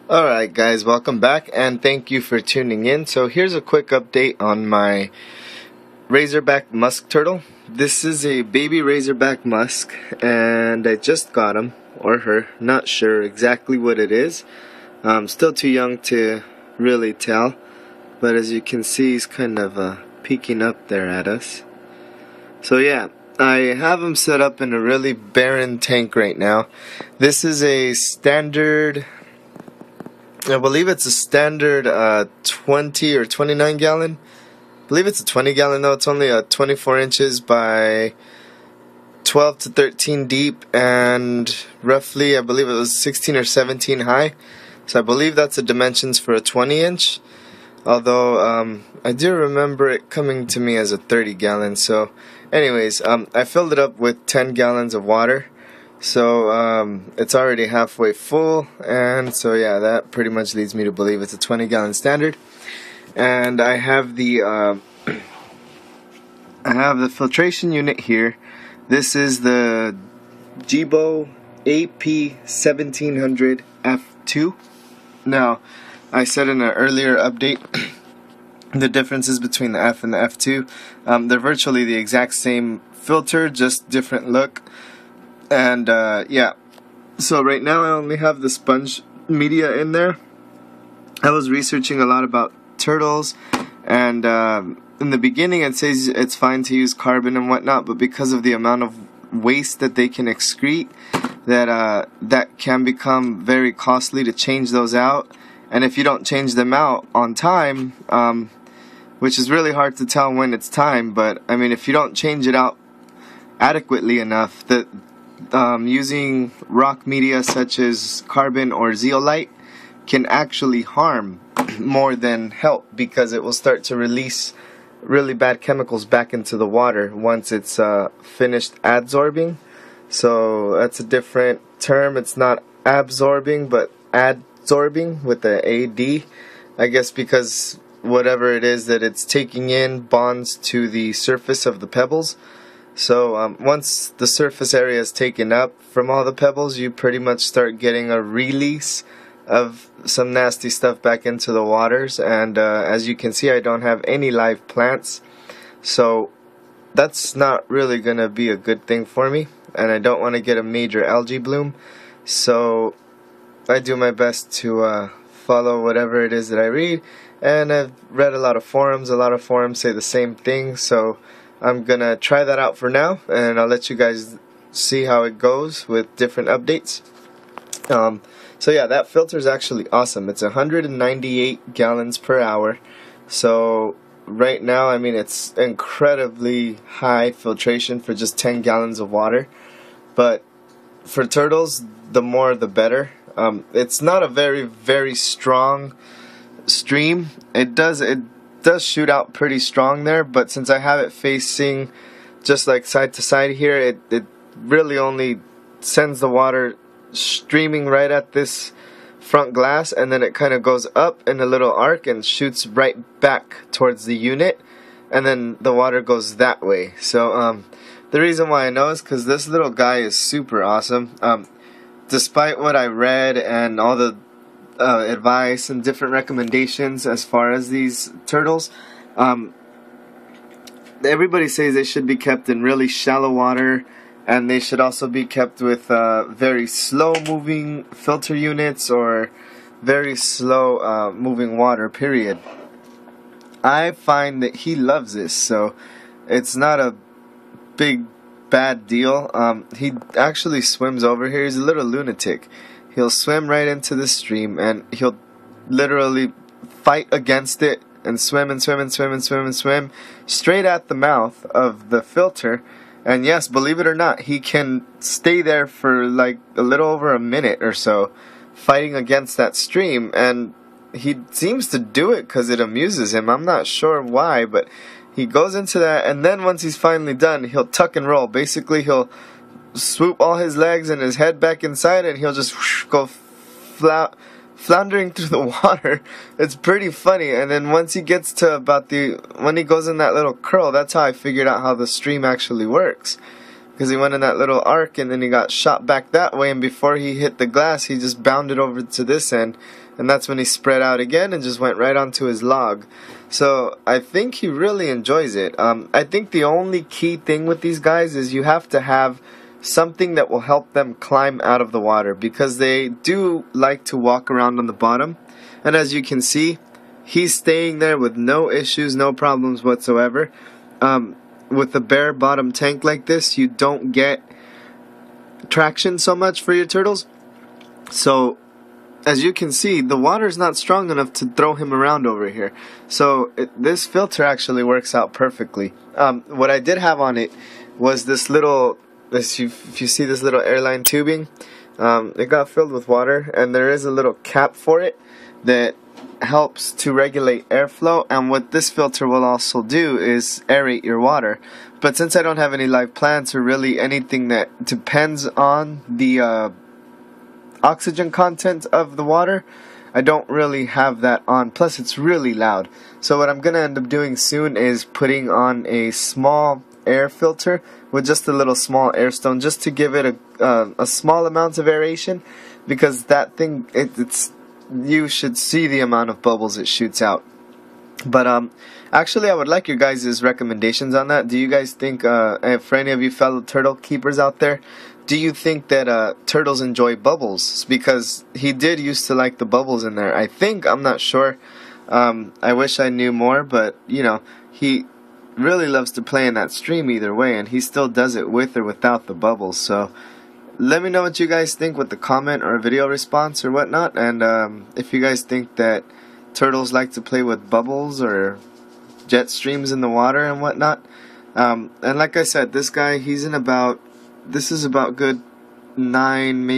Alright guys, welcome back and thank you for tuning in. So here's a quick update on my Razorback Musk turtle. This is a baby Razorback Musk and I just got him, or her, not sure exactly what it is. Still too young to really tell, but as you can see he's kind of peeking up there at us. So yeah, I have him set up in a really barren tank right now. This is a standard, I believe it's a standard 20 or 29 gallon. I believe it's a 20 gallon though. It's only 24 inches by 12 to 13 deep and roughly, I believe it was 16 or 17 high. So I believe that's the dimensions for a 20 inch. Although I do remember it coming to me as a 30 gallon. So anyways, I filled it up with 10 gallons of water. So it's already halfway full, and so yeah, that pretty much leads me to believe it's a 20 gallon standard. And I have the filtration unit here. This is the Bubba AP1700 F2. Now, I said in an earlier update the differences between the F and the F2. They're virtually the exact same filter, just different look. And yeah, so right now I only have the sponge media in there. I was researching a lot about turtles, and in the beginning it says it's fine to use carbon and whatnot, but because of the amount of waste that they can excrete, that can become very costly to change those out. And if you don't change them out on time, which is really hard to tell when it's time, but I mean, if you don't change it out adequately enough, that using rock media such as carbon or zeolite can actually harm more than help, because it will start to release really bad chemicals back into the water once it's finished adsorbing. So that's a different term. It's not absorbing but adsorbing with the AD, I guess, because whatever it is that it's taking in bonds to the surface of the pebbles. So once the surface area is taken up from all the pebbles, you pretty much start getting a release of some nasty stuff back into the waters. And as you can see, I don't have any live plants, so that's not really going to be a good thing for me, and I don't want to get a major algae bloom. So I do my best to follow whatever it is that I read, and I've read a lot of forums. A lot of forums say the same thing, so I'm gonna try that out for now, and I'll let you guys see how it goes with different updates. So yeah, that filter is actually awesome. It's 198 gallons per hour. So right now, I mean, it's incredibly high filtration for just 10 gallons of water. But for turtles, the more the better. It's not a very strong stream. It does shoot out pretty strong there, but since I have it facing just like side to side here, it really only sends the water streaming right at this front glass, and then it kind of goes up in a little arc and shoots right back towards the unit, and then the water goes that way. So the reason why I know is because this little guy is super awesome. Despite what I read and all the advice and different recommendations as far as these turtles, everybody says they should be kept in really shallow water, and they should also be kept with very slow moving filter units or very slow moving water, period. I find that he loves this, so it's not a big bad deal. He actually swims over here. He's a little lunatic. He'll swim right into the stream, and he'll literally fight against it and swim and swim and swim and swim and swim straight at the mouth of the filter. And yes, believe it or not, he can stay there for like a little over a minute or so fighting against that stream, and he seems to do it because it amuses him. I'm not sure why, but he goes into that, and then once he's finally done, he'll tuck and roll. Basically, he'll swoop all his legs and his head back inside, and he'll just whoosh, go floundering through the water. It's pretty funny. And then once he gets to about when he goes in that little curl, that's how I figured out how the stream actually works. Because he went in that little arc and then he got shot back that way, and before he hit the glass he just bounded over to this end, and that's when he spread out again and just went right onto his log. So I think he really enjoys it. I think the only key thing with these guys is you have to have something that will help them climb out of the water, because they do like to walk around on the bottom, and as you can see, he's staying there with no issues, no problems whatsoever. With a bare bottom tank like this, you don't get traction so much for your turtles. So as you can see, the water's not strong enough to throw him around over here. So this filter actually works out perfectly. What I did have on it was this little, if you see this little airline tubing, it got filled with water, and there is a little cap for it that helps to regulate airflow, and what this filter will also do is aerate your water. But since I don't have any live plants or really anything that depends on the oxygen content of the water, I don't really have that on. Plus it's really loud. So what I'm gonna end up doing soon is putting on a small air filter with just a little small air stone, just to give it a small amount of aeration, because that thing, it's you should see the amount of bubbles it shoots out. But actually I would like your guys' recommendations on that. Do you guys think, for any of you fellow turtle keepers out there, do you think that turtles enjoy bubbles? Because he did used to like the bubbles in there, I think. I'm not sure. I wish I knew more, but you know, he really loves to play in that stream either way, and he still does it with or without the bubbles. So let me know what you guys think with the comment or a video response or whatnot, and if you guys think that turtles like to play with bubbles or jet streams in the water and whatnot. And like I said, this guy, this is about good 9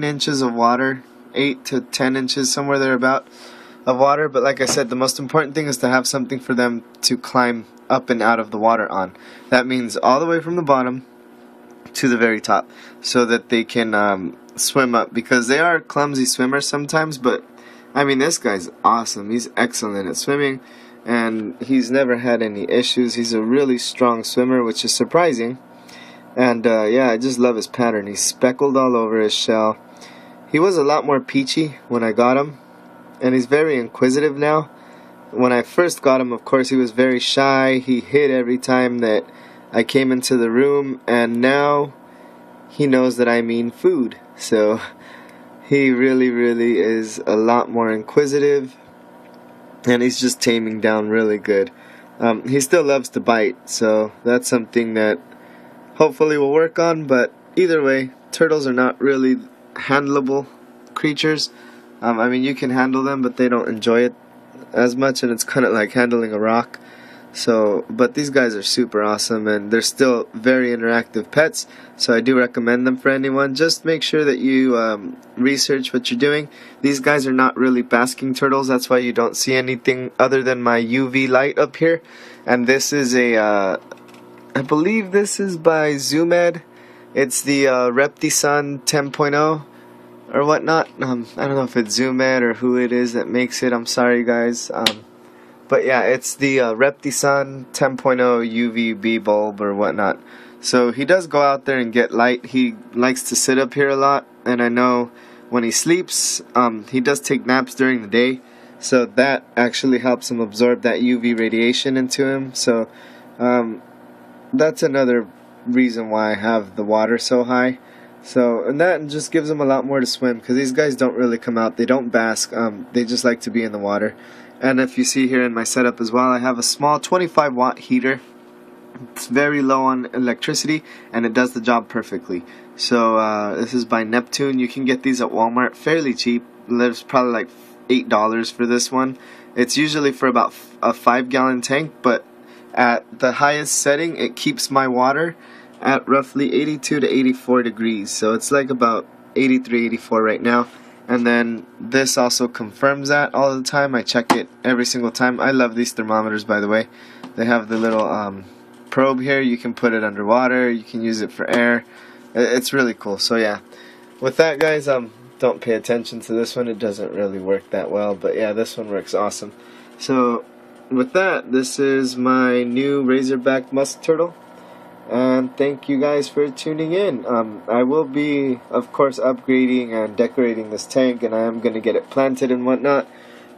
inches of water, 8 to 10 inches, somewhere there about, of water. But like I said, the most important thing is to have something for them to climb up and out of the water on. That means all the way from the bottom to the very top, so that they can swim up, because they are clumsy swimmers sometimes. But I mean, this guy's awesome. He's excellent at swimming, and he's never had any issues. He's a really strong swimmer, which is surprising. And yeah, I just love his pattern. He's speckled all over his shell. He was a lot more peachy when I got him, and he's very inquisitive now. When I first got him, of course, he was very shy. He hid every time that I came into the room, and now he knows that I mean food. So he really is a lot more inquisitive, and he's just taming down really good. He still loves to bite, so that's something that hopefully we'll work on. But either way, turtles are not really handleable creatures. I mean, you can handle them, but they don't enjoy it as much, and it's kind of like handling a rock. So, but these guys are super awesome, and they're still very interactive pets, so I do recommend them for anyone. Just make sure that you research what you're doing. These guys are not really basking turtles, that's why you don't see anything other than my UV light up here. And this is I believe this is by Zoomed. It's the Reptisun 10.0 or whatnot. I don't know if it's Zoomed or who it is that makes it. I'm sorry guys. But yeah, it's the Reptisun 10.0 UVB bulb or whatnot. So he does go out there and get light. He likes to sit up here a lot, and I know when he sleeps, he does take naps during the day. So that actually helps him absorb that UV radiation into him. So that's another reason why I have the water so high. So, and that just gives him a lot more to swim, because these guys don't really come out. They don't bask. They just like to be in the water. And if you see here in my setup as well, I have a small 25 watt heater. It's very low on electricity, and it does the job perfectly. So this is by Neptune. You can get these at Walmart fairly cheap. There's probably like $8 for this one. It's usually for about a 5-gallon tank, but at the highest setting it keeps my water at roughly 82 to 84 degrees. So it's like about 83, 84 right now. And then this also confirms that all the time. I check it every single time. I love these thermometers, by the way. They have the little probe here. You can put it underwater. You can use it for air. It's really cool. So yeah, with that guys, don't pay attention to this one. It doesn't really work that well, but yeah, this one works awesome. So with that, this is my new Razorback Musk turtle, and thank you guys for tuning in. I will be, of course, upgrading and decorating this tank, and I am going to get it planted and whatnot.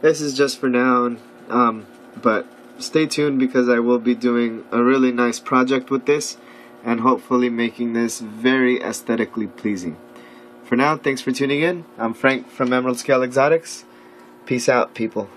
This is just for now, but stay tuned because I will be doing a really nice project with this and hopefully making this very aesthetically pleasing. For now, thanks for tuning in. I'm Frank from Emerald Scale Exotics. Peace out, people.